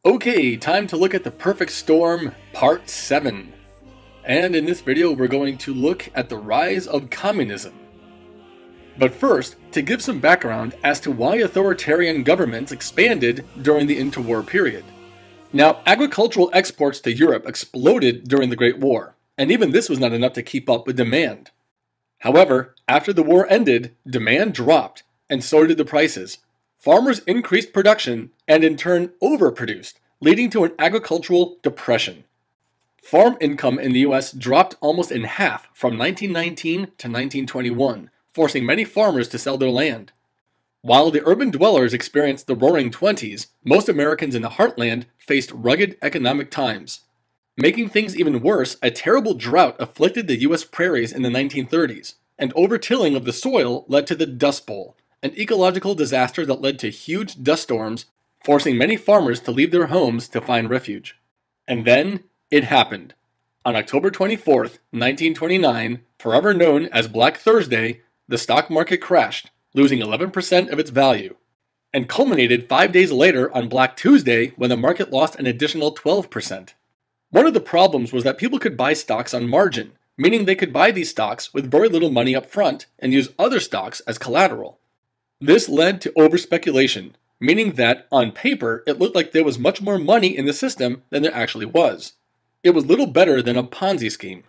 Okay, time to look at the perfect storm, part 7. And in this video, we're going to look at the rise of communism. But first, to give some background as to why authoritarian governments expanded during the interwar period. Now, agricultural exports to Europe exploded during the Great War, and even this was not enough to keep up with demand. However, after the war ended, demand dropped, and so did the prices. Farmers increased production and in turn overproduced, leading to an agricultural depression. Farm income in the US dropped almost in half from 1919 to 1921, forcing many farmers to sell their land. While the urban dwellers experienced the Roaring Twenties, most Americans in the heartland faced rugged economic times. Making things even worse, a terrible drought afflicted the US prairies in the 1930s, and overtilling of the soil led to the Dust Bowl, an ecological disaster that led to huge dust storms, forcing many farmers to leave their homes to find refuge. And then, it happened. On October 24th, 1929, forever known as Black Thursday, the stock market crashed, losing 11% of its value, and culminated 5 days later on Black Tuesday when the market lost an additional 12%. One of the problems was that people could buy stocks on margin, meaning they could buy these stocks with very little money up front and use other stocks as collateral. This led to overspeculation, meaning that, on paper, it looked like there was much more money in the system than there actually was. It was little better than a Ponzi scheme.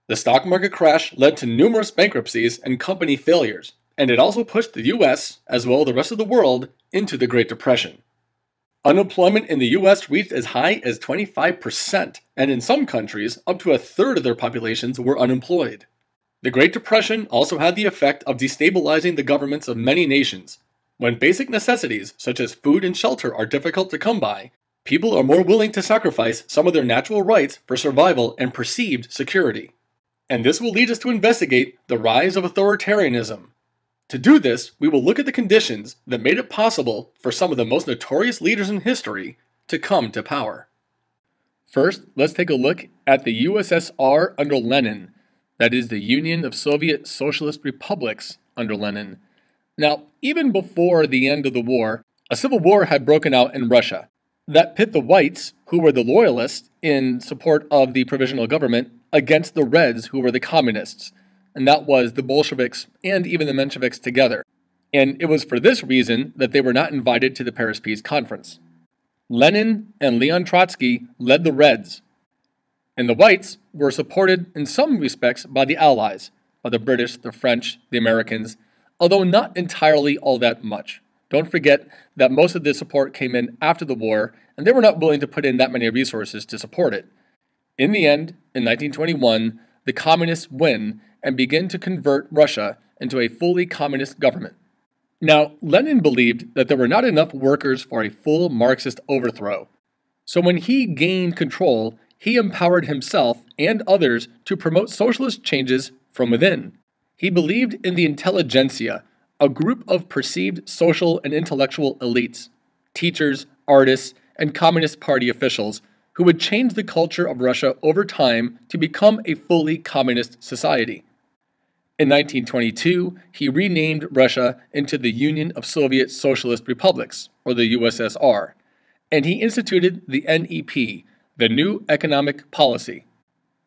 The stock market crash led to numerous bankruptcies and company failures, and it also pushed the US, as well as the rest of the world, into the Great Depression. Unemployment in the US reached as high as 25%, and in some countries, up to a third of their populations were unemployed. The Great Depression also had the effect of destabilizing the governments of many nations. When basic necessities, such as food and shelter, are difficult to come by, people are more willing to sacrifice some of their natural rights for survival and perceived security. And this will lead us to investigate the rise of authoritarianism. To do this, we will look at the conditions that made it possible for some of the most notorious leaders in history to come to power. First, let's take a look at the USSR under Lenin. That is the Union of Soviet Socialist Republics under Lenin. Now, even before the end of the war, a civil war had broken out in Russia that pit the whites, who were the loyalists in support of the provisional government, against the Reds, who were the communists. And that was the Bolsheviks and even the Mensheviks together. And it was for this reason that they were not invited to the Paris Peace Conference. Lenin and Leon Trotsky led the Reds, and the whites were supported in some respects by the Allies, by the British, the French, the Americans, although not entirely all that much. Don't forget that most of this support came in after the war, and they were not willing to put in that many resources to support it. In the end, in 1921, the communists win and begin to convert Russia into a fully communist government. Now, Lenin believed that there were not enough workers for a full Marxist overthrow. So when he gained control, he empowered himself and others to promote socialist changes from within. He believed in the intelligentsia, a group of perceived social and intellectual elites, teachers, artists, and Communist Party officials who would change the culture of Russia over time to become a fully communist society. In 1922, he renamed Russia into the Union of Soviet Socialist Republics, or the USSR, and he instituted the NEP, the New Economic Policy.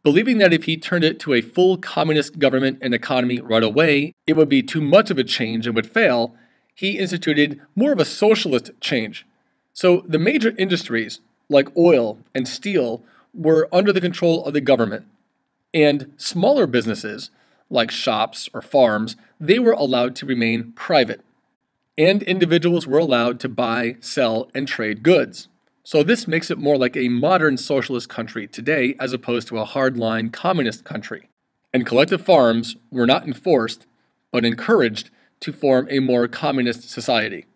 Believing that if he turned it to a full communist government and economy right away, it would be too much of a change and would fail, he instituted more of a socialist change. So the major industries, like oil and steel, were under the control of the government. And smaller businesses, like shops or farms, they were allowed to remain private. And individuals were allowed to buy, sell, and trade goods. So this makes it more like a modern socialist country today as opposed to a hardline communist country. And collective farms were not enforced, but encouraged to form a more communist society.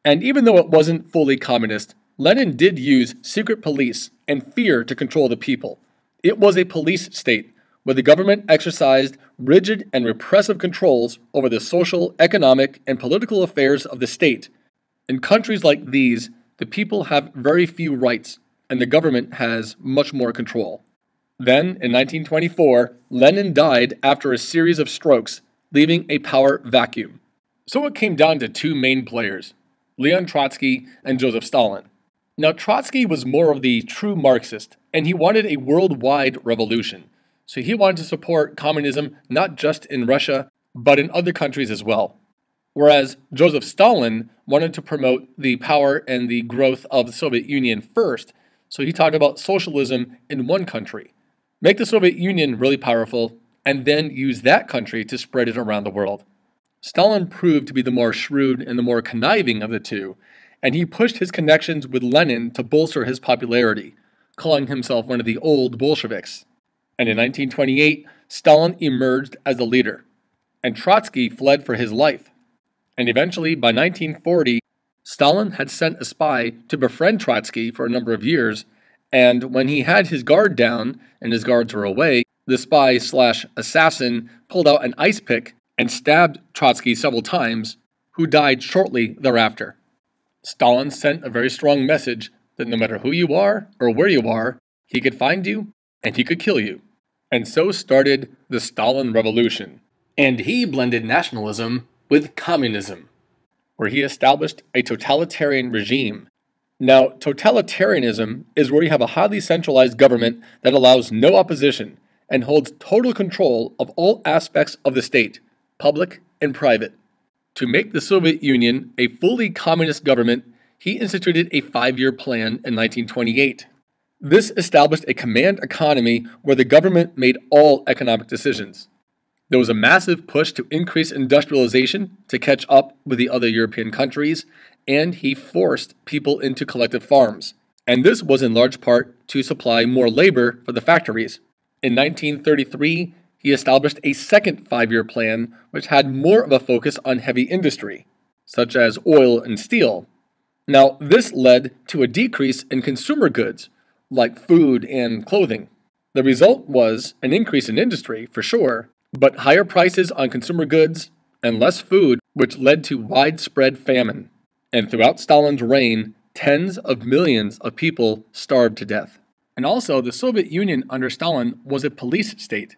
And even though it wasn't fully communist, Lenin did use secret police and fear to control the people. It was a police state, where the government exercised rigid and repressive controls over the social, economic, and political affairs of the state. In countries like these, the people have very few rights, and the government has much more control. Then, in 1924, Lenin died after a series of strokes, leaving a power vacuum. So it came down to two main players, Leon Trotsky and Joseph Stalin. Now, Trotsky was more of the true Marxist, and he wanted a worldwide revolution. So he wanted to support communism not just in Russia, but in other countries as well. Whereas Joseph Stalin wanted to promote the power and the growth of the Soviet Union first, so he talked about socialism in one country. Make the Soviet Union really powerful, and then use that country to spread it around the world. Stalin proved to be the more shrewd and the more conniving of the two, and he pushed his connections with Lenin to bolster his popularity, calling himself one of the old Bolsheviks. And in 1928, Stalin emerged as the leader, and Trotsky fled for his life. And eventually, by 1940, Stalin had sent a spy to befriend Trotsky for a number of years, and when he had his guard down and his guards were away, the spy/assassin pulled out an ice pick and stabbed Trotsky several times, who died shortly thereafter. Stalin sent a very strong message that no matter who you are or where you are, he could find you and he could kill you. And so started the Stalin Revolution. And he blended nationalism with communism, where he established a totalitarian regime. Now, totalitarianism is where you have a highly centralized government that allows no opposition and holds total control of all aspects of the state, public and private. To make the Soviet Union a fully communist government, he instituted a 5-year plan in 1928. This established a command economy where the government made all economic decisions. There was a massive push to increase industrialization to catch up with the other European countries, and he forced people into collective farms. And this was in large part to supply more labor for the factories. In 1933, he established a second 5-year plan, which had more of a focus on heavy industry, such as oil and steel. Now, this led to a decrease in consumer goods, like food and clothing. The result was an increase in industry, for sure, but higher prices on consumer goods and less food, which led to widespread famine. And throughout Stalin's reign, tens of millions of people starved to death. And also, the Soviet Union under Stalin was a police state.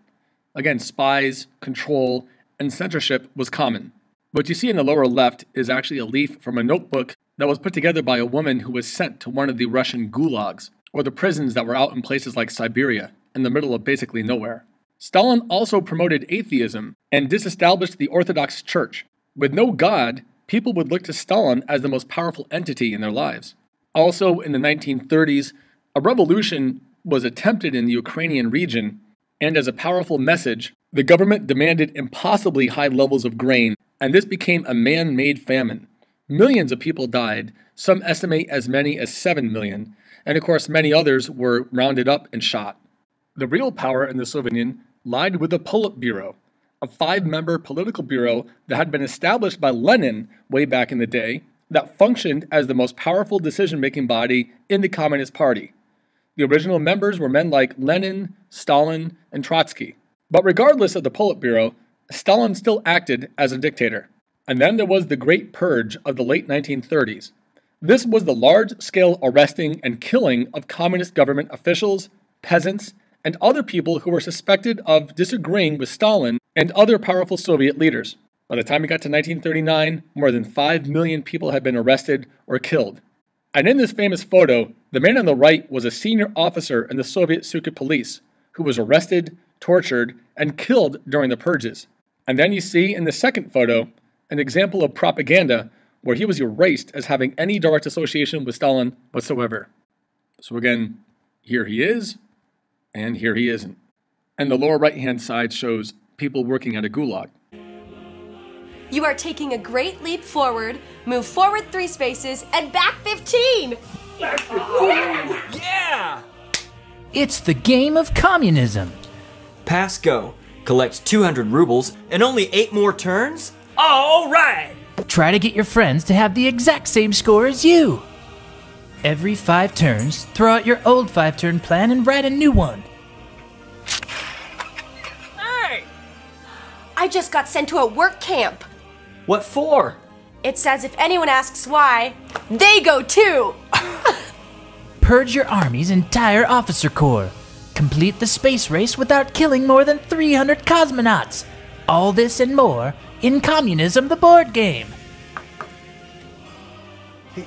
Again, spies, control, and censorship was common. What you see in the lower left is actually a leaf from a notebook that was put together by a woman who was sent to one of the Russian gulags, or the prisons that were out in places like Siberia, in the middle of basically nowhere. Stalin also promoted atheism and disestablished the Orthodox Church. With no God, people would look to Stalin as the most powerful entity in their lives. Also, in the 1930s, a revolution was attempted in the Ukrainian region, and as a powerful message, the government demanded impossibly high levels of grain, and this became a man-made famine. Millions of people died, some estimate as many as 7 million, and of course many others were rounded up and shot. The real power in the Soviet Union lied with the Politburo, a 5-member political bureau that had been established by Lenin way back in the day that functioned as the most powerful decision-making body in the Communist Party. The original members were men like Lenin, Stalin, and Trotsky. But regardless of the Politburo, Stalin still acted as a dictator. And then there was the Great Purge of the late 1930s. This was the large-scale arresting and killing of communist government officials, peasants, and other people who were suspected of disagreeing with Stalin and other powerful Soviet leaders. By the time we got to 1939, more than 5 million people had been arrested or killed. And in this famous photo, the man on the right was a senior officer in the Soviet secret police who was arrested, tortured, and killed during the purges. And then you see in the second photo an example of propaganda where he was erased as having any direct association with Stalin whatsoever. So again, here he is, and here he isn't. And the lower right-hand side shows people working at a gulag. You are taking a great leap forward, move forward 3 spaces, and back 15! Back 15! Yeah! It's the game of communism. Pass go. Collect 200 rubles and only 8 more turns? All right! Try to get your friends to have the exact same score as you. Every 5 turns, throw out your old 5-turn plan and write a new one. Hey! I just got sent to a work camp. What for? It says if anyone asks why, they go too! Purge your army's entire officer corps. Complete the space race without killing more than 300 cosmonauts. All this and more in Communism, the board game. Hey,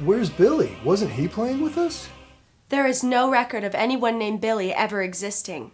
Where's Billy? Wasn't he playing with us? There is no record of anyone named Billy ever existing.